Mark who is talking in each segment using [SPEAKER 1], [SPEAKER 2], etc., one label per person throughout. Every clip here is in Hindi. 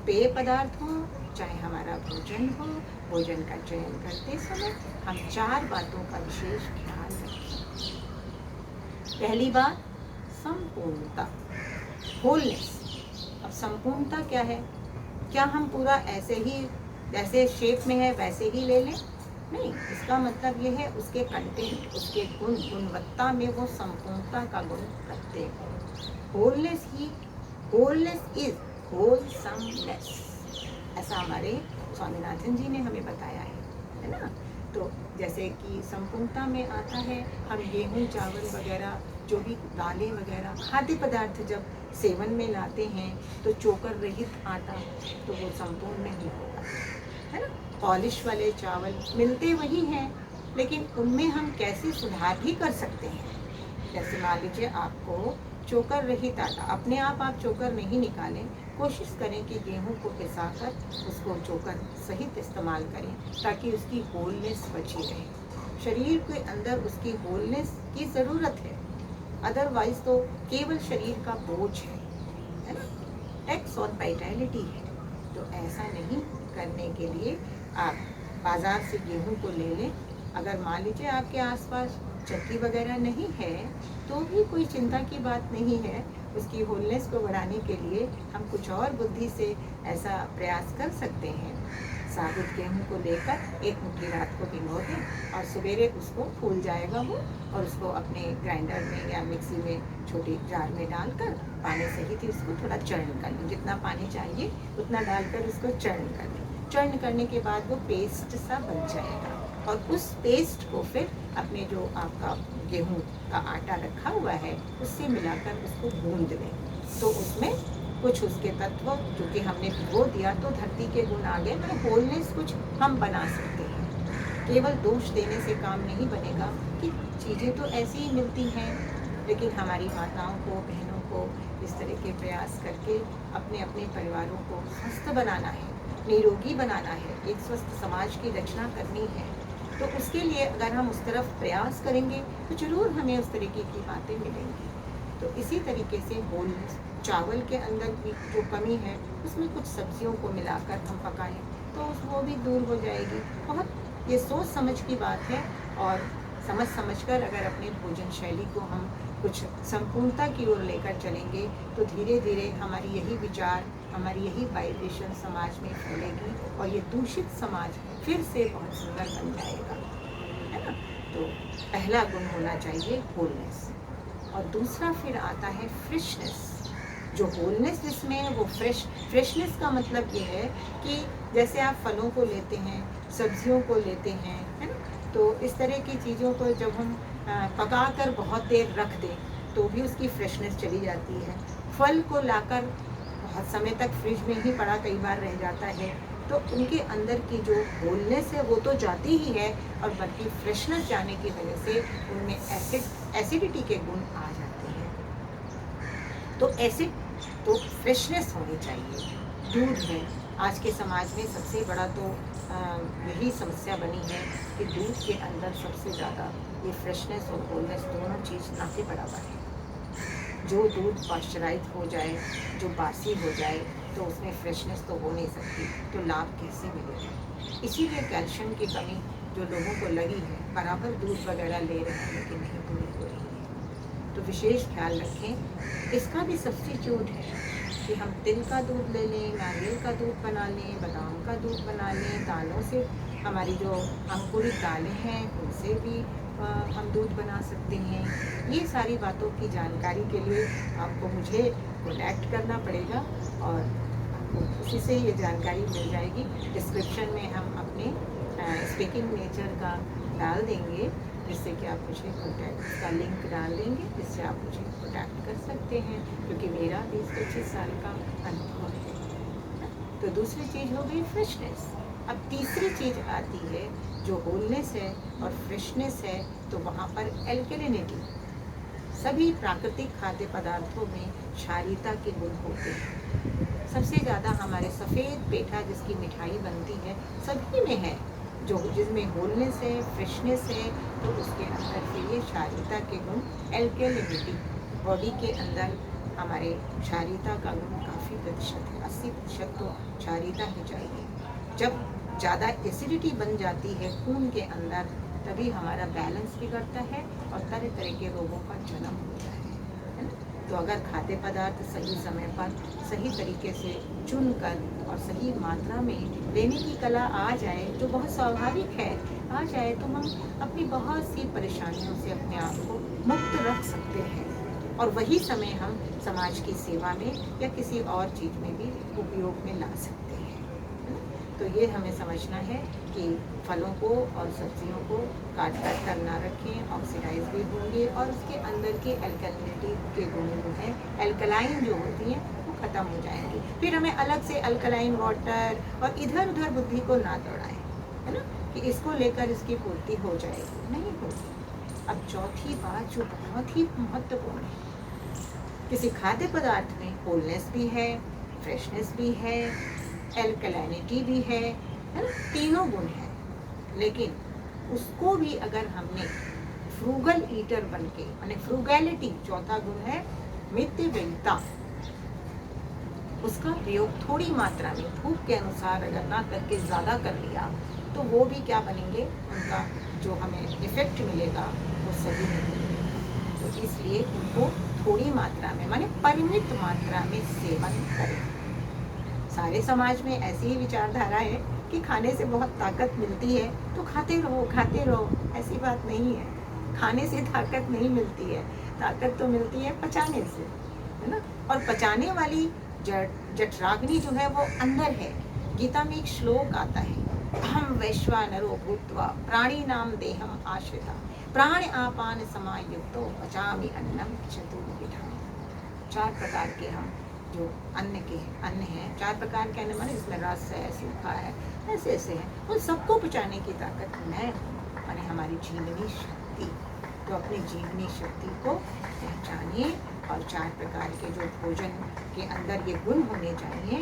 [SPEAKER 1] पेय पदार्थ हो चाहे हमारा भोजन हो, भोजन का चयन करते समय हम 4 बातों का विशेष ख्याल रखें। पहली बात, संपूर्णता, होलनेस। अब संपूर्णता क्या है? क्या हम पूरा ऐसे ही जैसे शेप में है वैसे ही ले लें? नहीं, इसका मतलब ये है उसके कंटेंट, उसके गुण, गुणवत्ता में वो संपूर्णता का गुण रखते हैं। होलनेस इज होलसमनेस, ऐसा हमारे स्वामीनाथन जी ने हमें बताया है ना। तो जैसे कि संपूर्णता में आता है, हम गेहूँ चावल वगैरह जो भी दालें वगैरह खाद्य पदार्थ जब सेवन में लाते हैं तो चोकर रहित आटा, तो वो संपूर्ण नहीं होगा, है ना। पॉलिश वाले चावल मिलते वही हैं, लेकिन उनमें हम कैसे सुधार भी कर सकते हैं। जैसे मान लीजिए आपको चोकर रहित आटा, अपने आप चोकर नहीं निकालें, कोशिश करें कि गेहूं को पिसाकर उसको चोकर सहित इस्तेमाल करें ताकि उसकी होलनेस बची रहे। शरीर के अंदर उसकी होलनेस की ज़रूरत है, अदरवाइज तो केवल शरीर का बोझ है ना, टैक्स और वाइटैलिटी है। तो ऐसा नहीं करने के लिए आप बाज़ार से गेहूं को ले लें। अगर मान लीजिए आपके आसपास चक्की वगैरह नहीं है तो भी कोई चिंता की बात नहीं है। उसकी होलनेस को बढ़ाने के लिए हम कुछ और बुद्धि से ऐसा प्रयास कर सकते हैं। साबुत गेहूं को लेकर एक मुट्ठी रात को भिगो दें और सवेरे उसको फूल जाएगा वो, और उसको अपने ग्राइंडर में या मिक्सी में छोटी जार में डालकर पानी सहित ही उसको थोड़ा चर्ण कर लें। जितना पानी चाहिए उतना डालकर उसको चर्ण कर लें। चर्ण करने के बाद वो पेस्ट सा बन जाएगा, और उस पेस्ट को फिर अपने जो आपका गेहूं का आटा रखा हुआ है उससे मिलाकर उसको गूंद लें। तो उसमें कुछ उसके तत्व जो कि हमने भिगो दिया तो धरती के गुण आ गए, तो होलनेस कुछ हम बना सकते हैं। केवल दोष देने से काम नहीं बनेगा कि चीज़ें तो ऐसी ही मिलती हैं, लेकिन हमारी माताओं को, बहनों को इस तरह के प्रयास करके अपने अपने परिवारों को स्वस्थ बनाना है, निरोगी बनाना है, एक स्वस्थ समाज की रचना करनी है। तो उसके लिए अगर हम उस तरफ प्रयास करेंगे तो ज़रूर हमें उस तरीके की बातें मिलेंगी। तो इसी तरीके से होलनेस, चावल के अंदर भी जो कमी है उसमें कुछ सब्जियों को मिलाकर हम पकाएं तो वो भी दूर हो जाएगी। बहुत ये सोच समझ की बात है, और समझ कर अगर अपने भोजन शैली को हम कुछ संपूर्णता की ओर लेकर चलेंगे तो धीरे धीरे हमारी यही विचार, हमारी यही वाइब्रेशन समाज में फैलेगी और ये दूषित समाज फिर से बहुत सुंदर बन जाएगा, है ना। तो पहला गुण होना चाहिए होलनेस, और दूसरा फिर आता है फ्रेशनेस। जो होलनेस जिसमें है वो फ्रेशनेस का मतलब ये है कि जैसे आप फलों को लेते हैं, सब्जियों को लेते हैं, है ना, तो इस तरह की चीज़ों को जब हम पका कर बहुत देर रख दें तो भी उसकी फ्रेशनेस चली जाती है। फल को लाकर बहुत समय तक फ्रिज में ही पड़ा कई बार रह जाता है, तो उनके अंदर की जो होलनेस है वो तो जाती ही है, और बल्कि फ्रेशनेस जाने की वजह से उनमें एसिडिटी के गुण आ जाते हैं। तो फ्रेशनेस होनी चाहिए। दूध है, आज के समाज में सबसे बड़ा तो यही समस्या बनी है कि दूध के अंदर सबसे ज़्यादा ये फ्रेशनेस और होलनेस दोनों चीज़ ना के बराबर है। जो दूध पाश्चराइज हो जाए, जो बासी हो जाए, तो उसमें फ्रेशनेस तो हो नहीं सकती, तो लाभ कैसे मिलेगा। इसीलिए कैल्शियम की कमी जो लोगों को लगी है, बराबर दूध वगैरह ले रहे हैं लेकिन नहीं पूरी हो रही है। तो विशेष ख्याल रखें। इसका भी सब्स्टिट्यूट है कि हम तिल का दूध ले लें, नारियल का दूध बना लें, बादाम का दूध बना लें, दालों से हमारी जो अंकुरित दालें हैं उनसे भी हम दूध बना सकते हैं। ये सारी बातों की जानकारी के लिए आपको मुझे कॉन्टैक्ट करना पड़ेगा, और आपको उसी से ये जानकारी मिल जाएगी। डिस्क्रिप्शन में हम अपने स्पीकिंग नेचर का डाल देंगे, जिससे कि आप मुझे कॉन्टैक्ट का लिंक डाल देंगे, जिससे आप मुझे कॉन्टैक्ट कर सकते हैं, क्योंकि मेरा 20-25 साल का अनुभव है। तो दूसरी चीज़ हो गई फ्रेशनेस। अब तीसरी चीज़ आती है जो होलनेस है और फ्रेशनेस है, तो वहाँ पर एल्कलिनिटी। सभी प्राकृतिक खाद्य पदार्थों में क्षारीयता के गुण होते हैं। सबसे ज़्यादा हमारे सफ़ेद पेठा जिसकी मिठाई बनती है सभी में है, जो जिसमें होलनेस है, फ्रेशनेस है, तो उसके अंदर से ये क्षारीयता के गुण, एल्कलिनिटी, बॉडी के अंदर हमारे क्षारीयता का गुण काफ़ी 80% है, 80% तो क्षारीयता ही चाहिए। जब ज़्यादा एसिडिटी बन जाती है खून के अंदर, तभी हमारा बैलेंस बिगड़ता है और तरह तरह के रोगों का जन्म होता है ना। तो अगर खाद्य पदार्थ सही समय पर सही तरीके से चुनकर और सही मात्रा में लेने की कला आ जाए, जो बहुत स्वाभाविक है, आ जाए, तो हम अपनी बहुत सी परेशानियों से अपने आप को मुक्त रख सकते हैं और वही समय हम समाज की सेवा में या किसी और चीज़ में भी उपयोग में ला सकते हैं। तो ये हमें समझना है कि फलों को और सब्जियों को काट कर ना रखें, ऑक्सीडाइज भी होंगे और उसके अंदर के एल्कलिनिटी के गुण जो हैं, एल्कलाइन जो होती हैं, वो ख़त्म हो जाएंगे। फिर हमें अलग से अल्कलाइन वाटर और इधर उधर बुद्धि को ना दौड़ाएं, है ना, कि इसको लेकर इसकी पूर्ति हो जाएगी, नहीं होगी। अब चौथी बात जो बहुत ही महत्वपूर्ण है, किसी खाद्य पदार्थ में होलनेस भी है, फ्रेशनेस भी है, एल्कलाइनिटी भी है ना, तीनों गुण हैं। लेकिन उसको भी अगर हमने फ्रूगल ईटर बनके, माने फ्रूगैलिटी चौथा गुण है, मितव्ययिता, उसका प्रयोग थोड़ी मात्रा में भूख के अनुसार अगर ना करके ज़्यादा कर लिया, तो वो भी क्या बनेंगे, उनका जो हमें इफेक्ट मिलेगा वो सही नहीं मिलेगा। तो इसलिए उनको थोड़ी मात्रा में, माने परिमित मात्रा में सेवन करें। सारे समाज में ऐसी ही विचारधारा है कि खाने से बहुत ताकत मिलती है तो खाते रहो। ऐसी बात नहीं है, खाने से ताकत नहीं मिलती है, ताकत तो मिलती है पचाने से, है ना। और पचाने वाली जठराग्नि जो है वो अंदर है। गीता में एक श्लोक आता है, अहम वैश्वानरो भूत्वा प्राणिनाम देहम आश्रिता प्राण आपान समायुक्तो पचामि अन्नम चतुर्विधम्। 4 प्रकार के हम जो अन्न हैं, 4 प्रकार के अन्न माने इसमें रस है, सूखा है, ऐसे ऐसे हैं, उन सबको पचाने की ताकत मैं हूँ, माने हमारी जीवनी शक्ति। तो अपनी जीवनी शक्ति को पहचानिए और 4 प्रकार के जो भोजन के अंदर ये गुण होने चाहिए,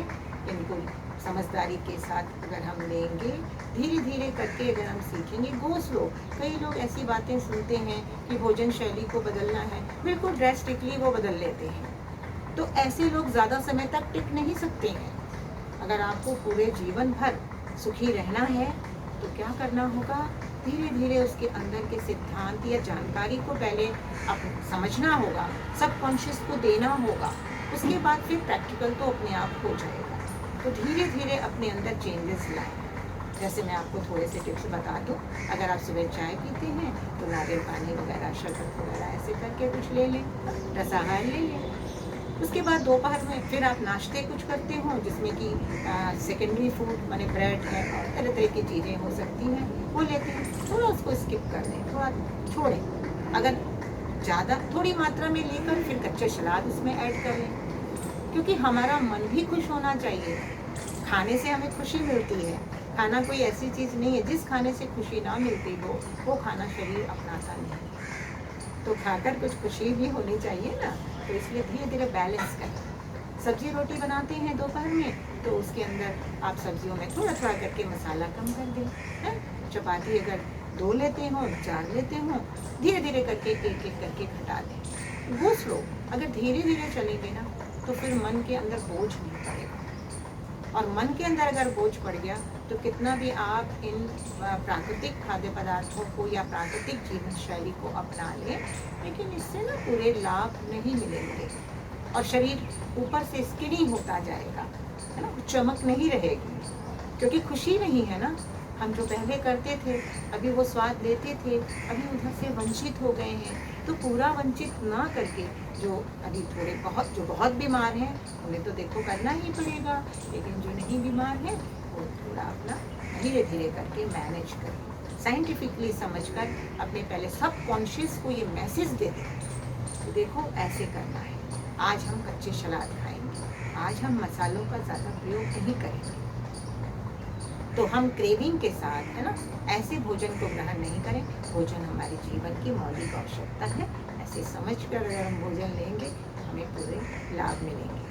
[SPEAKER 1] इनको समझदारी के साथ अगर हम लेंगे, धीरे धीरे करके अगर हम सीखेंगे। Go slow. कई लोग ऐसी बातें सुनते हैं कि भोजन शैली को बदलना है, बिल्कुल ड्रेस्टिकली वो बदल लेते हैं। तो ऐसे लोग ज़्यादा समय तक टिक नहीं सकते हैं। अगर आपको पूरे जीवन भर सुखी रहना है तो क्या करना होगा, धीरे धीरे उसके अंदर के सिद्धांत या जानकारी को पहले समझना होगा, सबकॉन्शियस को देना होगा, उसके बाद फिर प्रैक्टिकल तो अपने आप हो जाएगा। तो धीरे धीरे अपने अंदर चेंजेस लाएं। जैसे मैं आपको थोड़े से टिप्स बता दूं, अगर आप सुबह चाय पीते हैं तो नारियल पानी वगैरह, शरबत वगैरह ऐसे करके कुछ ले लें, रसाहार ले लें। उसके बाद दोपहर में फिर आप नाश्ते कुछ करते हो, जिसमें कि सेकेंडरी फूड माने ब्रेड है और तरह तरह की चीज़ें हो सकती हैं, वो लेते हैं। थोड़ा उसको स्किप कर दें, थोड़ा छोड़ें। अगर ज़्यादा थोड़ी मात्रा में लेकर फिर कच्चे सलाद उसमें ऐड कर लें, क्योंकि हमारा मन भी खुश होना चाहिए। खाने से हमें खुशी मिलती है, खाना कोई ऐसी चीज़ नहीं है जिस खाने से खुशी ना मिलती हो, वो खाना शरीर अपनाता नहीं। तो खाकर कुछ खुशी भी होनी चाहिए ना, तो इसलिए धीरे धीरे बैलेंस करें। सब्जी रोटी बनाते हैं दोपहर में, तो उसके अंदर आप सब्जियों में थोड़ा थोड़ा करके मसाला कम कर दें, है। चपाती अगर 2 लेते हो, 4 लेते हो, धीरे धीरे करके एक एक करके घटा दें। वो स्लो, अगर धीरे धीरे चलेंगे ना तो फिर मन के अंदर बोझ नहीं पड़ेगा। और मन के अंदर अगर बोझ पड़ गया तो कितना भी आप इन प्राकृतिक खाद्य पदार्थों को या प्राकृतिक जीवन शैली को अपना लें, लेकिन इससे ना पूरे लाभ नहीं मिलेंगे और शरीर ऊपर से स्किनी होता जाएगा, है ना, चमक नहीं रहेगी, क्योंकि खुशी नहीं है ना। हम जो पहले करते थे, अभी वो स्वाद लेते थे, अभी उधर से वंचित हो गए हैं। तो पूरा वंचित ना करके जो अभी जो बहुत बीमार हैं, उन्हें तो देखो करना ही पड़ेगा, लेकिन जो नहीं बीमार हैं वो थोड़ा अपना धीरे धीरे करके मैनेज करें। साइंटिफिकली समझकर अपने पहले सबकॉन्शियस को ये मैसेज दे दें, तो देखो ऐसे करना है। आज हम कच्चे सलाद खाएंगे, आज हम मसालों का ज़्यादा प्रयोग नहीं करेंगे। तो हम क्रेविंग के साथ, है ना, ऐसे भोजन को ग्रहण नहीं करें। भोजन हमारे जीवन की मौलिक आवश्यकता है। ऐसे समझकर अगर हम भोजन लेंगे तो हमें पूरे लाभ मिलेंगे।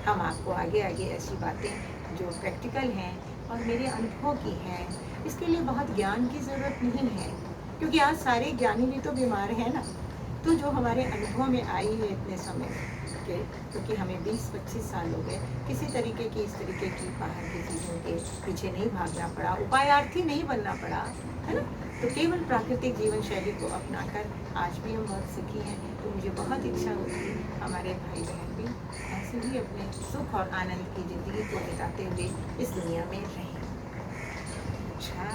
[SPEAKER 1] हम आपको आगे आगे ऐसी बातें जो प्रैक्टिकल हैं और मेरे अनुभव की हैं, इसके लिए बहुत ज्ञान की ज़रूरत नहीं है, क्योंकि आज सारे ज्ञानी भी तो बीमार हैं ना। तो जो हमारे अनुभव में आई है इतने समय सके, क्योंकि हमें 20-25 साल हो गए किसी तरीके की इस तरीके की बाहर की चीज़ों के पीछे नहीं भागना पड़ा, उपायार्थी नहीं बनना पड़ा, है ना। तो केवल प्राकृतिक जीवन शैली को अपनाकर आज भी हम बहुत सुखी हैं। तो मुझे बहुत इच्छा होती है हमारे भाई बहन भी ऐसे ही अपने सुख और आनंद की ज़िंदगी को बिताते हुए इस दुनिया में रहें। अच्छा।